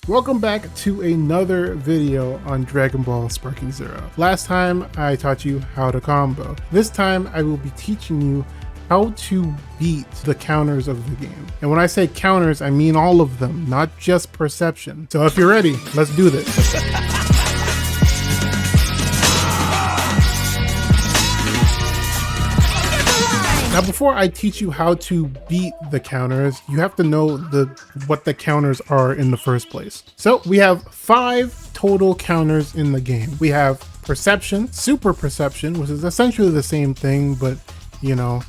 Welcome back to another video on Dragon Ball Sparking Zero. Last time I taught you how to combo. This time I will be teaching you how to beat the counters of the game. And when I say counters, I mean all of them, not just perception. So if you're ready, let's do this. Now, before I teach you how to beat the counters, you have to know what the counters are in the first place. So we have 5 total counters in the game. We have perception, super perception, which is essentially the same thing, but you know,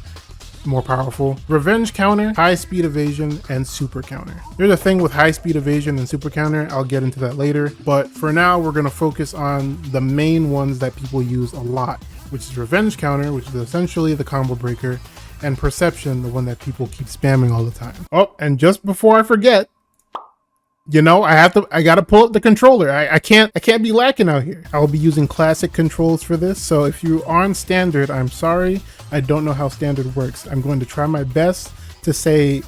more powerful. Revenge counter, high speed evasion, and super counter. There's a thing with high speed evasion and super counter. I'll get into that later. But for now, we're gonna focus on the main ones that people use a lot, which is revenge counter, which is essentially the combo breaker, and perception, the one that people keep spamming all the time. Oh, and just before I forget, you know, I gotta pull up the controller. I can't be lacking out here. I'll be using classic controls for this, so if you are on standard, I'm sorry. I don't know how standard works. I'm going to try my best to say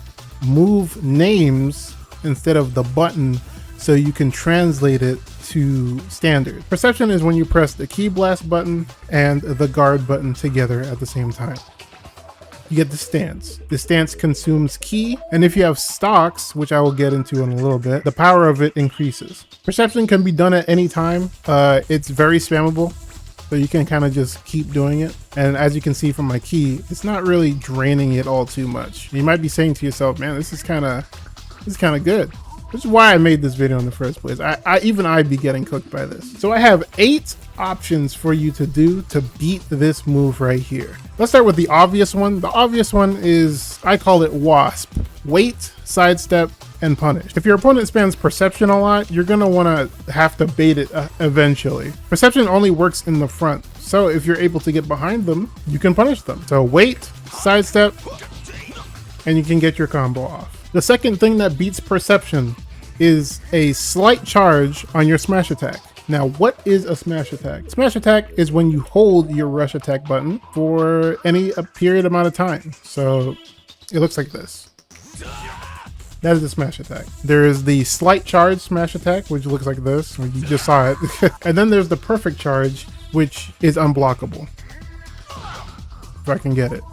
move names instead of the button so you can translate it to standard. Perception is when you press the key blast button and the guard button together at the same time. You get the stance. The stance consumes ki, and if you have stocks, which I will get into in a little bit, the power of it increases. Perception can be done at any time. It's very spammable, so you can kind of just keep doing it. And as you can see from my ki, it's not really draining it all too much. You might be saying to yourself, man, this is kind of good. Which is why I made this video in the first place. I'd be getting cooked by this. So I have 8 options for you to do to beat this move right here. Let's start with the obvious one. The obvious one is, I call it WASP. Wait, sidestep, and punish. If your opponent spams perception a lot, you're gonna wanna have to bait it eventually. Perception only works in the front, so if you're able to get behind them, you can punish them. So wait, sidestep, and you can get your combo off. The second thing that beats perception is a slight charge on your smash attack. Now, what is a smash attack? Smash attack is when you hold your rush attack button for a period amount of time. So it looks like this. That is a smash attack. There is the slight charge smash attack, which looks like this. You just saw it. And then there's the perfect charge, which is unblockable. If I can get it.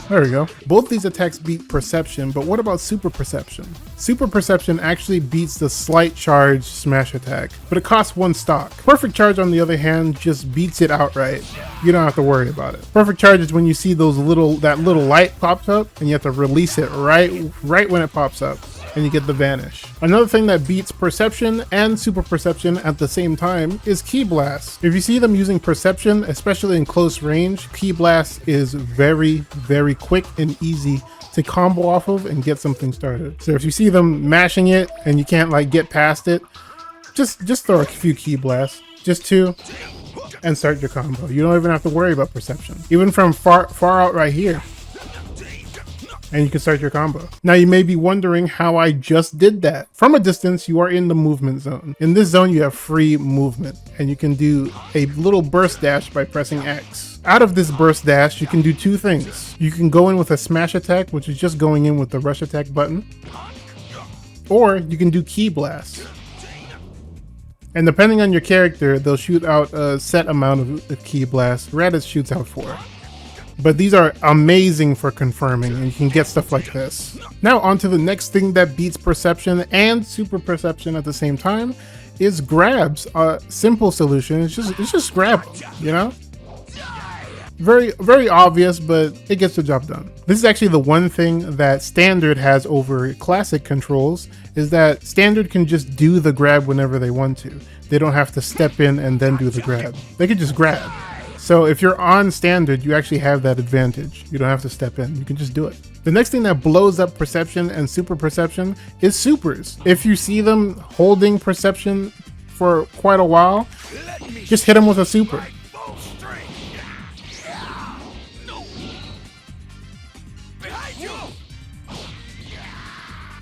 There we go. Both these attacks beat perception, but what about super perception? Super perception actually beats the slight charge smash attack, but it costs 1 stock. Perfect charge, on the other hand, just beats it outright. You don't have to worry about it. Perfect charge is when you see that little light pops up and you have to release it right when it pops up, and you get the vanish. Another thing that beats perception and super perception at the same time is ki blast. If you see them using perception, especially in close range, ki blast is very, very quick and easy to combo off of and get something started. So if you see them mashing it and you can't like get past it, just throw a few ki blasts, just 2, and start your combo. You don't even have to worry about perception, even from far out right here. And you can start your combo. Now you may be wondering how I just did that. From a distance, you are in the movement zone. In this zone, you have free movement, and you can do a little burst dash by pressing X. Out of this burst dash, you can do 2 things. You can go in with a smash attack, which is just going in with the rush attack button, or you can do ki blast. And depending on your character, they'll shoot out a set amount of ki blast. Raditz shoots out 4. But these are amazing for confirming, and you can get stuff like this. Now on to the next thing that beats perception and super perception at the same time is grabs. A simple solution. It's just grab them, you know? Very, very obvious, but it gets the job done. This is actually the one thing that standard has over classic controls, is that standard can just do the grab whenever they want to. They don't have to step in and then do the grab. They can just grab. So if you're on standard, you actually have that advantage. You don't have to step in, you can just do it. The next thing that blows up perception and super perception is supers. If you see them holding perception for quite a while, just hit them with a super.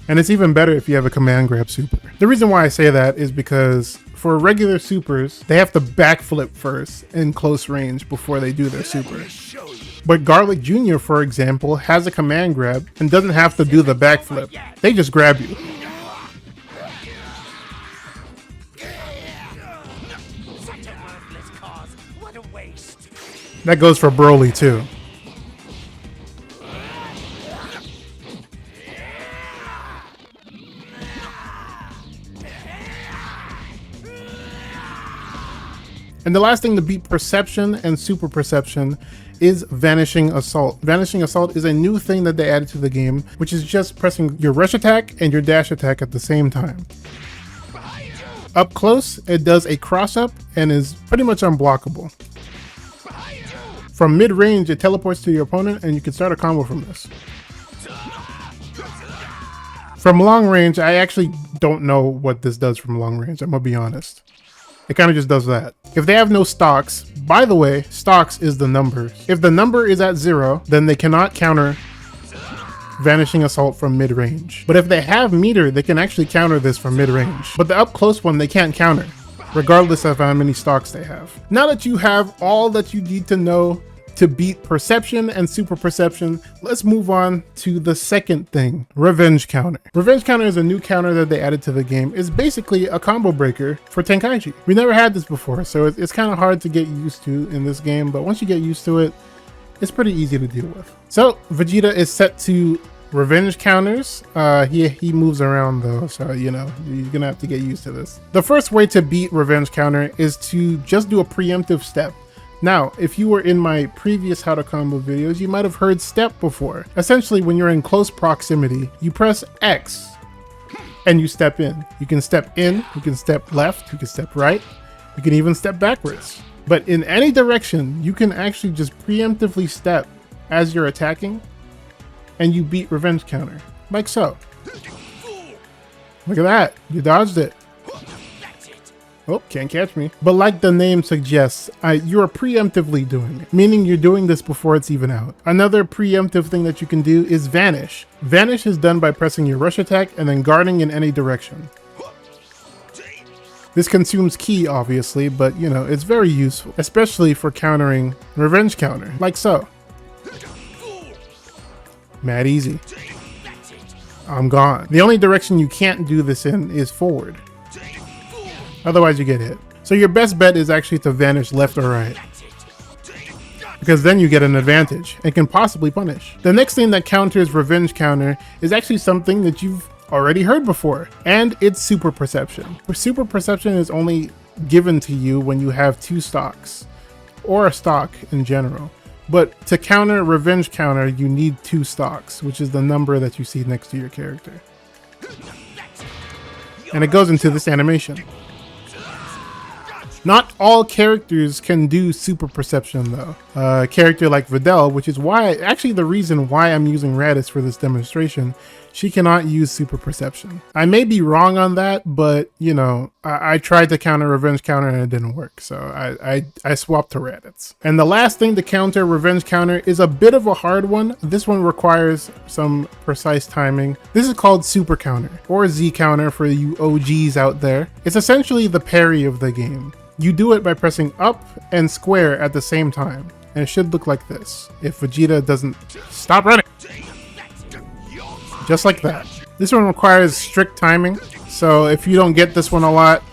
And it's even better if you have a command grab super. The reason why I say that is because for regular supers, they have to backflip first in close range before they do their super. But Garlic Jr., for example, has a command grab and doesn't have to do the backflip. They just grab you. That goes for Broly too. And the last thing to beat Perception and Super Perception is Vanishing Assault. Vanishing Assault is a new thing that they added to the game, which is just pressing your rush attack and your dash attack at the same time. Up close, it does a cross up and is pretty much unblockable. From mid-range, it teleports to your opponent and you can start a combo from this. From long range, I actually don't know what this does from long range, I'm gonna be honest. It kind of just does that. If they have no stocks, by the way, stocks is the number. If the number is at 0, then they cannot counter Vanishing Assault from mid-range. But if they have meter, they can actually counter this from mid-range. But the up-close one, they can't counter, regardless of how many stocks they have. Now that you have all that you need to know to beat Perception and Super Perception, let's move on to the second thing, Revenge Counter. Revenge Counter is a new counter that they added to the game. It's basically a combo breaker for Tenkaichi. We never had this before, so it's kind of hard to get used to in this game, but once you get used to it, it's pretty easy to deal with. So Vegeta is set to Revenge counters. He moves around though, so you know, you're gonna have to get used to this. The first way to beat Revenge Counter is to just do a preemptive step. Now, if you were in my previous How to Combo videos, you might have heard step before. Essentially, when you're in close proximity, you press X and you step in. You can step in, you can step left, you can step right, you can even step backwards. But in any direction, you can actually just preemptively step as you're attacking and you beat Revenge Counter, like so. Look at that, you dodged it. Oh, can't catch me. But like the name suggests, you're preemptively doing it, meaning you're doing this before it's even out. Another preemptive thing that you can do is Vanish. Vanish is done by pressing your rush attack and then guarding in any direction. This consumes ki, obviously, but you know, it's very useful, especially for countering Revenge Counter, like so. Mad easy. I'm gone. The only direction you can't do this in is forward. Otherwise you get hit. So your best bet is actually to vanish left or right, because then you get an advantage and can possibly punish. The next thing that counters Revenge Counter is actually something that you've already heard before, and it's Super Perception. Super Perception is only given to you when you have 2 stocks, or a stock in general. But to counter Revenge Counter, you need 2 stocks, which is the number that you see next to your character. And it goes into this animation. Not all characters can do Super Perception though. A character like Videl, which is why, actually the reason why I'm using Raditz for this demonstration, she cannot use Super Perception. I may be wrong on that, but you know, I tried to counter Revenge Counter and it didn't work, so I swapped to Raditz. And the last thing to counter Revenge Counter is a bit of a hard one. This one requires some precise timing. This is called Super Counter, or Z Counter for you OGs out there. It's essentially the parry of the game. You do it by pressing up and square at the same time, and it should look like this if Vegeta doesn't stop running. Just like that. This one requires strict timing, so if you don't get this one a lot,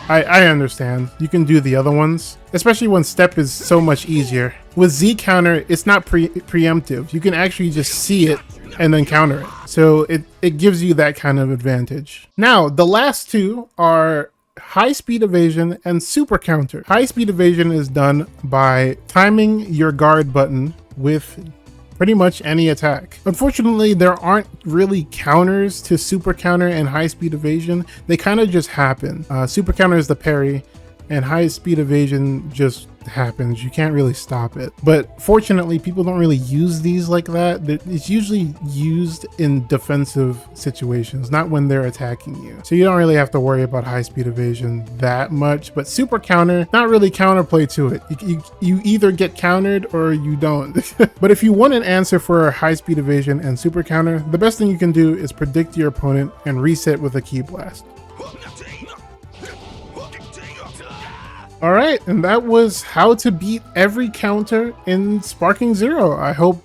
I understand. You can do the other ones, especially when step is so much easier. With Z Counter, it's not preemptive. You can actually just see it and then counter it. So it gives you that kind of advantage. Now, the last 2 are High Speed Evasion and Super Counter. High Speed Evasion is done by timing your guard button with pretty much any attack. Unfortunately, there aren't really counters to Super Counter and High Speed Evasion. They kind of just happen. Super Counter is the parry, and High Speed Evasion just happens. You can't really stop it. But fortunately, people don't really use these like that. It's usually used in defensive situations, not when they're attacking you. So you don't really have to worry about High Speed Evasion that much. But Super Counter, not really counterplay to it. You either get countered or you don't. But if you want an answer for High Speed Evasion and Super Counter, the best thing you can do is predict your opponent and reset with a Ki Blast. Alright, and that was how to beat every counter in Sparking Zero. I hope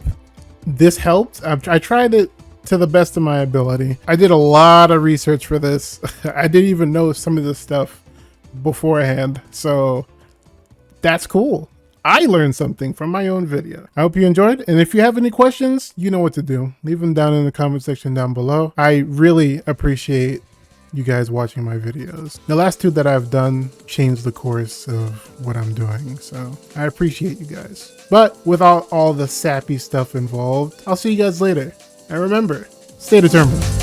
this helped. I tried it to the best of my ability. I did a lot of research for this. I didn't even know some of this stuff beforehand, so that's cool. I learned something from my own video. I hope you enjoyed, and if you have any questions, you know what to do. Leave them down in the comment section down below. I really appreciate you guys watching my videos. The last 2 that I've done changed the course of what I'm doing, so I appreciate you guys. But without all the sappy stuff involved, I'll see you guys later. And remember, stay determined.